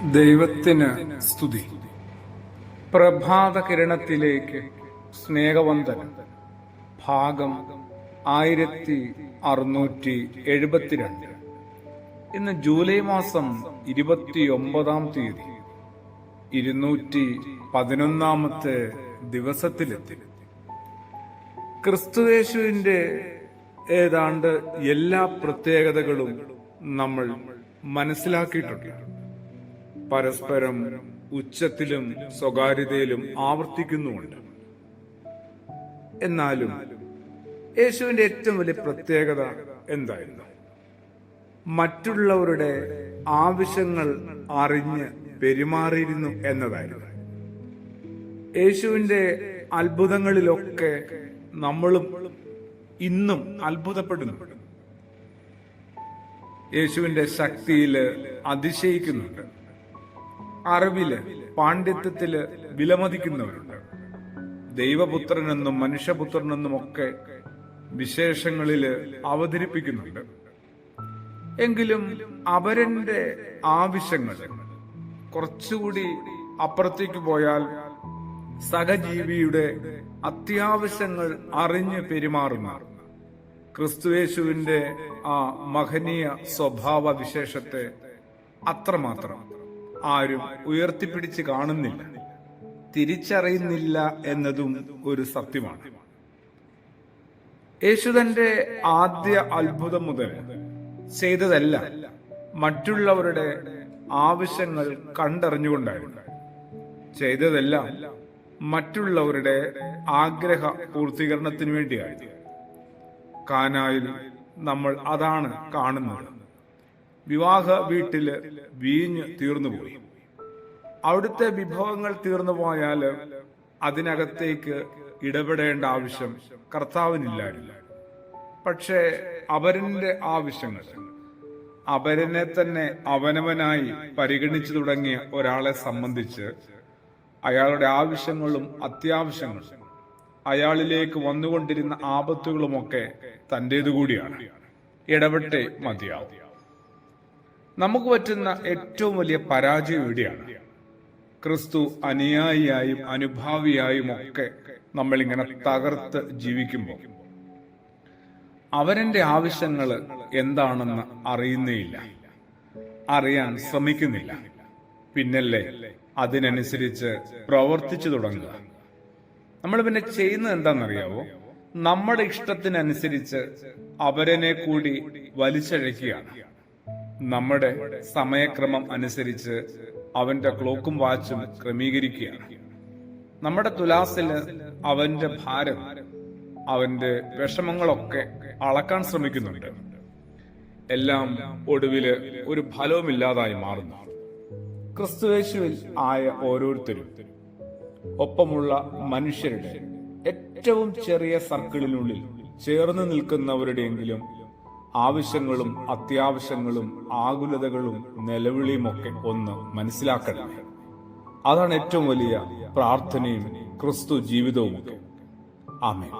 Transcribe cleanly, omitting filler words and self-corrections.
ദൈവത്തിന് സ്തുതി. പ്രഭാത കിരണത്തിലേക്ക് സ്നേഹവന്ദനം. ഭാഗം 1672. ഇന്ന് ജൂലൈ മാസം 29-ാം തീയതി, 211-ാമത്തെ ദിവസത്തിലെത്തി. ക്രിസ്തുയേശുവിന്റെ ഏതാണ്ട് എല്ലാ പ്രത്യേകതകളും നമ്മൾ മനസ്സിലാക്കിയിട്ടുണ്ട്. പരസ്പരം ഉച്ചത്തിലും സ്വകാര്യതയിലും ആവർത്തിക്കുന്നുമുണ്ട്. എന്നാലും യേശുവിന്റെ ഏറ്റവും വലിയ പ്രത്യേകത എന്തായിരുന്നു? മറ്റുള്ളവരുടെ ആവശ്യങ്ങൾ അറിഞ്ഞ് പെരുമാറിയിരുന്നു എന്നതായിരുന്നു. യേശുവിന്റെ അത്ഭുതങ്ങളിലൊക്കെ നമ്മളും ഇന്നും അത്ഭുതപ്പെടുന്നുണ്ട്. യേശുവിന്റെ ശക്തിയില് അതിശയിക്കുന്നുണ്ട്. അറിവില്, പാണ്ഡിത്യത്തില് വിലമതിക്കുന്നവരുണ്ട്. ദൈവപുത്രനെന്നും മനുഷ്യപുത്രനെന്നും ഒക്കെ വിശേഷങ്ങളില് അവതരിപ്പിക്കുന്നുണ്ട്. എങ്കിലും അവരന്റെ ആവശ്യങ്ങൾ കുറച്ചുകൂടി അപ്പുറത്തേക്ക് പോയാൽ സഹജീവിയുടെ അത്യാവശ്യങ്ങൾ അറിഞ്ഞ് പെരുമാറുന്ന ക്രിസ്തുയേശുവിന്റെ ആ മഹനീയ സ്വഭാവ വിശേഷത്തെ അത്രമാത്രം ആരും ഉയർത്തിപ്പിടിച്ച് കാണുന്നില്ല, തിരിച്ചറിയുന്നില്ല എന്നതും ഒരു സത്യമാണ്. യേശു തന്റെ ആദ്യ അത്ഭുതം മുതൽ ചെയ്തതല്ല മറ്റുള്ളവരുടെ ആവശ്യങ്ങൾ കണ്ടറിഞ്ഞുകൊണ്ടായിരുന്നു. ചെയ്തതെല്ലാം മറ്റുള്ളവരുടെ ആഗ്രഹ പൂർത്തീകരണത്തിന് വേണ്ടിയായിരുന്നു. കാനായിൽ നമ്മൾ അതാണ് കാണുന്നത്. വിവാഹ വീട്ടില് വീഞ്ഞ് തീർന്നുപോയി. അവിടുത്തെ വിഭവങ്ങൾ തീർന്നു പോയാൽ അതിനകത്തേക്ക് ഇടപെടേണ്ട ആവശ്യം കർത്താവിനില്ലായിരുന്നു. പക്ഷേ അവരന്റെ ആവശ്യങ്ങൾ, അവരനെ തന്നെ അവനവനായി പരിഗണിച്ചു തുടങ്ങിയ ഒരാളെ സംബന്ധിച്ച് അയാളുടെ ആവശ്യങ്ങളും അത്യാവശ്യങ്ങളും അയാളിലേക്ക് വന്നുകൊണ്ടിരുന്ന ആപത്തുകളുമൊക്കെ തന്റേതുകൂടിയാണ്. ഇടപെട്ടേ മതിയാവും. നമുക്ക് പറ്റുന്ന ഏറ്റവും വലിയ പരാജയം ഇവിടെയാണ്. ക്രിസ്തു അനുയായിയായും അനുഭാവിയായും ഒക്കെ നമ്മളിങ്ങനെ തകർത്ത് ജീവിക്കുമ്പോൾ അവരന്റെ ആവശ്യങ്ങൾ എന്താണെന്ന് അറിയുന്നേയില്ല, അറിയാൻ ശ്രമിക്കുന്നില്ല. പിന്നല്ലേ അതിനനുസരിച്ച് പ്രവർത്തിച്ചു തുടങ്ങുക. നമ്മൾ പിന്നെ ചെയ്യുന്നത് എന്താണെന്നറിയാവോ? നമ്മുടെ ഇഷ്ടത്തിനനുസരിച്ച് അവരനെ കൂടി വലിച്ചഴക്കുകയാണ്. നമ്മുടെ സമയക്രമം അനുസരിച്ച് അവന്റെ ക്ലോക്കും വാച്ചും ക്രമീകരിക്കുകയാണ്. നമ്മുടെ തുലാസില് അവന്റെ ഭാരം, അവന്റെ വിഷമങ്ങളൊക്കെ അളക്കാൻ ശ്രമിക്കുന്നുണ്ട്. എല്ലാം ഒടുവില് ഒരു ഫലവുമില്ലാതായി മാറുന്നു. ക്രിസ്തുയേശുവിൽ ആയ ഓരോരുത്തരും ഒപ്പമുള്ള മനുഷ്യരുടെ ഏറ്റവും ചെറിയ സർക്കിളിനുള്ളിൽ ചേർന്ന് നിൽക്കുന്നവരുടെയെങ്കിലും ആവശ്യങ്ങളും അത്യാവശ്യങ്ങളും ആകുലതകളും നിലവിളിയും ഒക്കെ ഒന്ന് മനസ്സിലാക്കണം. അതാണ് ഏറ്റവും വലിയ പ്രാർത്ഥനയും ക്രിസ്തു ജീവിതവും ഒക്കെ. ആമേൻ.